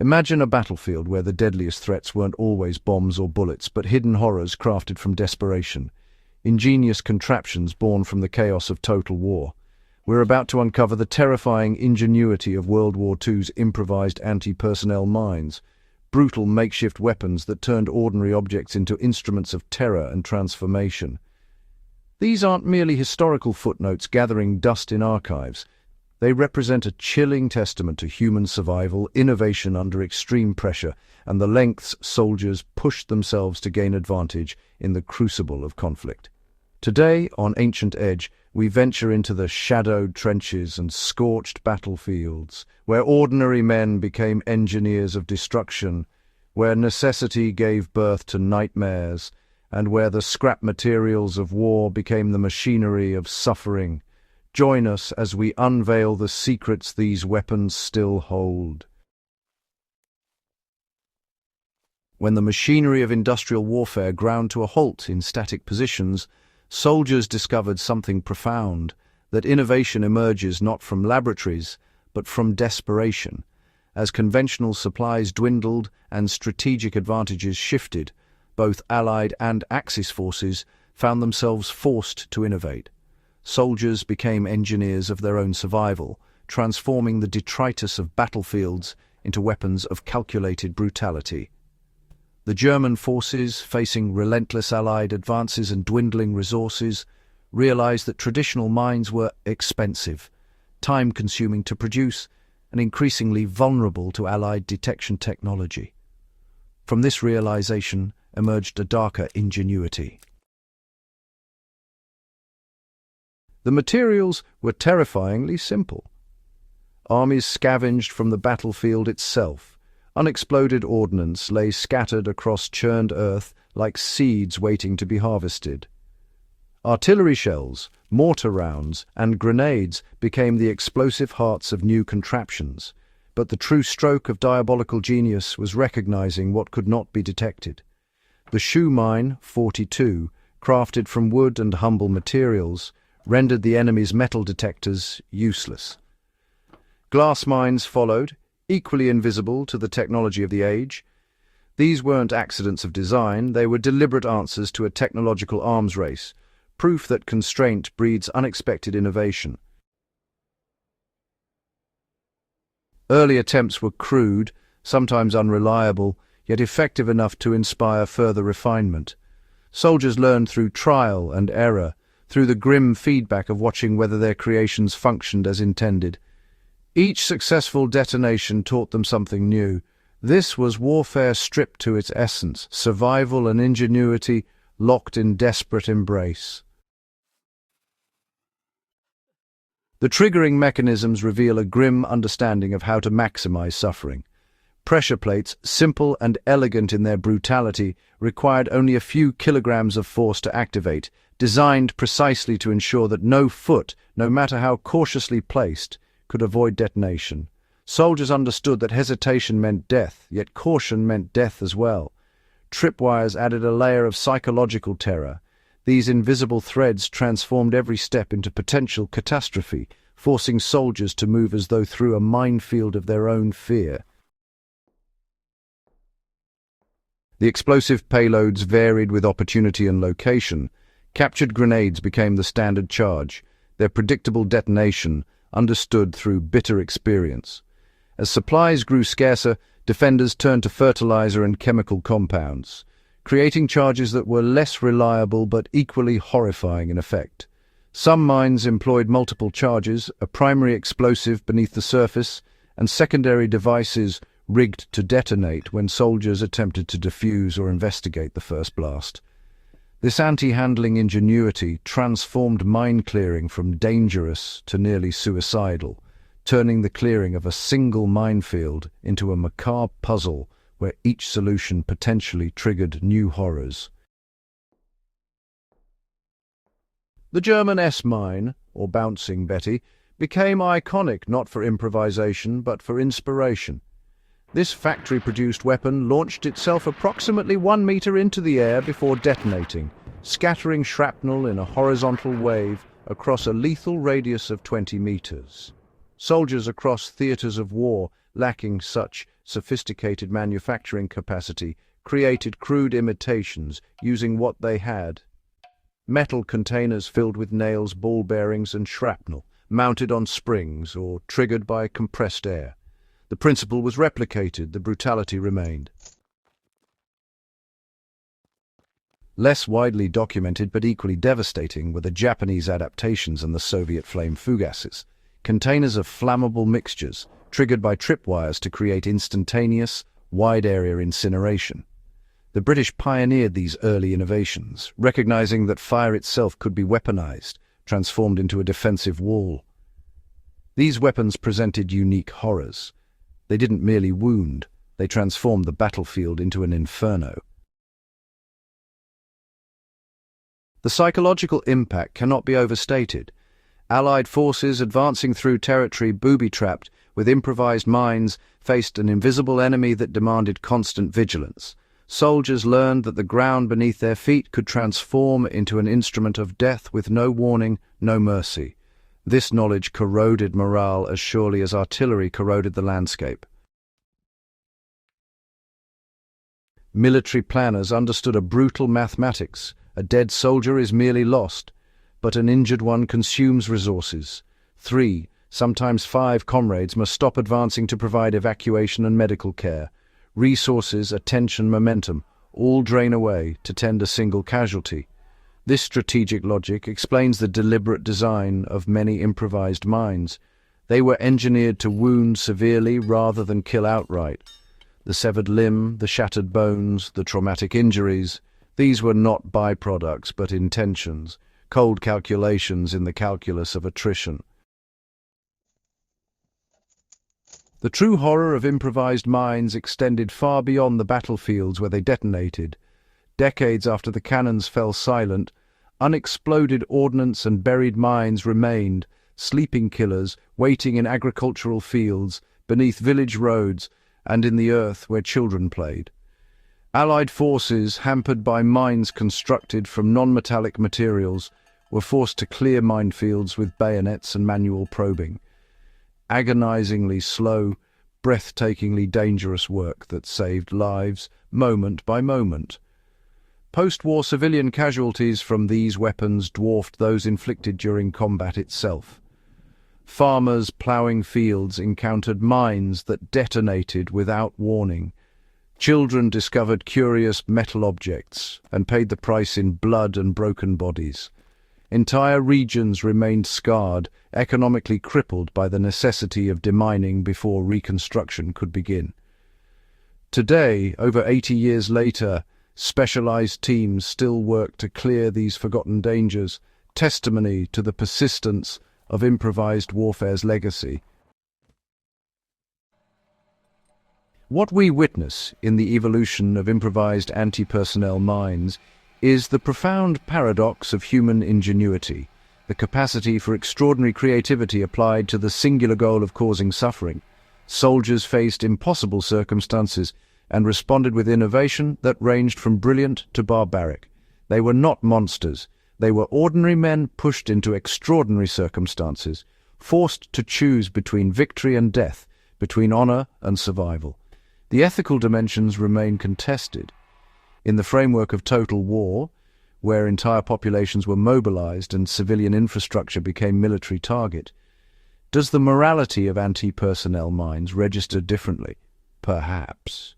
Imagine a battlefield where the deadliest threats weren't always bombs or bullets, but hidden horrors crafted from desperation, ingenious contraptions born from the chaos of total war. We're about to uncover the terrifying ingenuity of World War II's improvised anti-personnel mines, brutal makeshift weapons that turned ordinary objects into instruments of terror and transformation. These aren't merely historical footnotes gathering dust in archives. They represent a chilling testament to human survival, innovation under extreme pressure, and the lengths soldiers pushed themselves to gain advantage in the crucible of conflict. Today, on Ancient Edge, we venture into the shadowed trenches and scorched battlefields, where ordinary men became engineers of destruction, where necessity gave birth to nightmares, and where the scrap materials of war became the machinery of suffering. Join us as we unveil the secrets these weapons still hold. When the machinery of industrial warfare ground to a halt in static positions, soldiers discovered something profound, that innovation emerges not from laboratories, but from desperation. As conventional supplies dwindled and strategic advantages shifted, both Allied and Axis forces found themselves forced to innovate. Soldiers became engineers of their own survival, transforming the detritus of battlefields into weapons of calculated brutality. The German forces, facing relentless Allied advances and dwindling resources, realized that traditional mines were expensive, time-consuming to produce, and increasingly vulnerable to Allied detection technology. From this realization emerged a darker ingenuity. The materials were terrifyingly simple. Armies scavenged from the battlefield itself. Unexploded ordnance lay scattered across churned earth like seeds waiting to be harvested. Artillery shells, mortar rounds, and grenades became the explosive hearts of new contraptions, but the true stroke of diabolical genius was recognizing what could not be detected. The shoe mine, 42, crafted from wood and humble materials, rendered the enemy's metal detectors useless. Glass mines followed, equally invisible to the technology of the age. These weren't accidents of design, they were deliberate answers to a technological arms race, proof that constraint breeds unexpected innovation. Early attempts were crude, sometimes unreliable, yet effective enough to inspire further refinement. Soldiers learned through trial and error, through the grim feedback of watching whether their creations functioned as intended. Each successful detonation taught them something new. This was warfare stripped to its essence, survival and ingenuity locked in desperate embrace. The triggering mechanisms reveal a grim understanding of how to maximize suffering. Pressure plates, simple and elegant in their brutality, required only a few kilograms of force to activate, designed precisely to ensure that no foot, no matter how cautiously placed, could avoid detonation. Soldiers understood that hesitation meant death, yet caution meant death as well. Tripwires added a layer of psychological terror. These invisible threads transformed every step into potential catastrophe, forcing soldiers to move as though through a minefield of their own fear. The explosive payloads varied with opportunity and location. Captured grenades became the standard charge, their predictable detonation understood through bitter experience. As supplies grew scarcer, defenders turned to fertilizer and chemical compounds, creating charges that were less reliable but equally horrifying in effect. Some mines employed multiple charges, a primary explosive beneath the surface, and secondary devices rigged to detonate when soldiers attempted to defuse or investigate the first blast. This anti-handling ingenuity transformed mine clearing from dangerous to nearly suicidal, turning the clearing of a single minefield into a macabre puzzle where each solution potentially triggered new horrors. The German S-mine, or Bouncing Betty, became iconic not for improvisation but for inspiration. This factory-produced weapon launched itself approximately 1 meter into the air before detonating, scattering shrapnel in a horizontal wave across a lethal radius of 20 meters. Soldiers across theaters of war lacking such sophisticated manufacturing capacity, created crude imitations using what they had. Metal containers filled with nails, ball bearings, and shrapnel, mounted on springs or triggered by compressed air. The principle was replicated, the brutality remained. Less widely documented but equally devastating were the Japanese adaptations and the Soviet flame fugaces, containers of flammable mixtures triggered by tripwires to create instantaneous, wide-area incineration. The British pioneered these early innovations, recognizing that fire itself could be weaponized, transformed into a defensive wall. These weapons presented unique horrors. They didn't merely wound, they transformed the battlefield into an inferno. The psychological impact cannot be overstated. Allied forces advancing through territory booby-trapped with improvised mines faced an invisible enemy that demanded constant vigilance. Soldiers learned that the ground beneath their feet could transform into an instrument of death with no warning, no mercy. This knowledge corroded morale as surely as artillery corroded the landscape. Military planners understood a brutal mathematics. A dead soldier is merely lost, but an injured one consumes resources. 3, sometimes 5 comrades must stop advancing to provide evacuation and medical care. Resources, attention, momentum, all drain away to tend a single casualty. This strategic logic explains the deliberate design of many improvised mines. They were engineered to wound severely rather than kill outright. The severed limb, the shattered bones, the traumatic injuries, these were not byproducts but intentions, cold calculations in the calculus of attrition. The true horror of improvised mines extended far beyond the battlefields where they detonated. Decades after the cannons fell silent, unexploded ordnance and buried mines remained, sleeping killers waiting in agricultural fields, beneath village roads, and in the earth where children played. Allied forces, hampered by mines constructed from non-metallic materials, were forced to clear minefields with bayonets and manual probing. Agonizingly slow, breathtakingly dangerous work that saved lives moment by moment. Post-war civilian casualties from these weapons dwarfed those inflicted during combat itself. Farmers ploughing fields encountered mines that detonated without warning. Children discovered curious metal objects and paid the price in blood and broken bodies. Entire regions remained scarred, economically crippled by the necessity of demining before reconstruction could begin. Today, over 80 years later, specialized teams still work to clear these forgotten dangers, testimony to the persistence of improvised warfare's legacy. What we witness in the evolution of improvised anti-personnel mines is the profound paradox of human ingenuity, the capacity for extraordinary creativity applied to the singular goal of causing suffering. Soldiers faced impossible circumstances and responded with innovation that ranged from brilliant to barbaric. They were not monsters. They were ordinary men pushed into extraordinary circumstances, forced to choose between victory and death, between honor and survival. The ethical dimensions remain contested. In the framework of total war, where entire populations were mobilized and civilian infrastructure became military target, does the morality of anti-personnel mines register differently? Perhaps.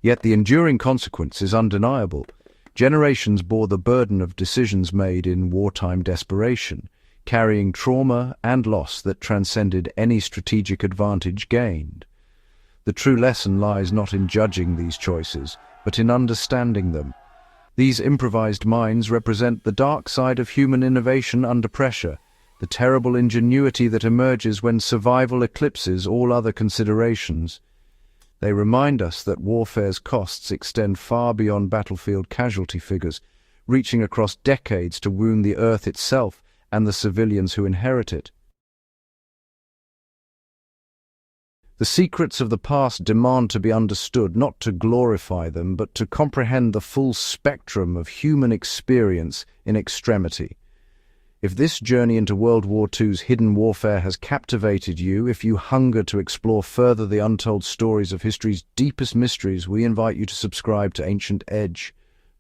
Yet the enduring consequence is undeniable. Generations bore the burden of decisions made in wartime desperation, carrying trauma and loss that transcended any strategic advantage gained. The true lesson lies not in judging these choices, but in understanding them. These improvised mines represent the dark side of human innovation under pressure, the terrible ingenuity that emerges when survival eclipses all other considerations. They remind us that warfare's costs extend far beyond battlefield casualty figures, reaching across decades to wound the earth itself and the civilians who inherit it. The secrets of the past demand to be understood, not to glorify them, but to comprehend the full spectrum of human experience in extremity. If this journey into World War II's hidden warfare has captivated you, if you hunger to explore further the untold stories of history's deepest mysteries, we invite you to subscribe to Ancient Edge.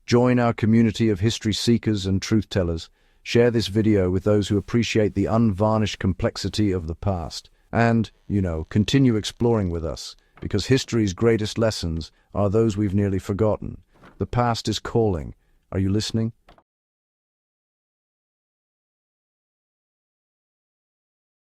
Join our community of history seekers and truth-tellers. Share this video with those who appreciate the unvarnished complexity of the past. And, continue exploring with us, because history's greatest lessons are those we've nearly forgotten. The past is calling. Are you listening?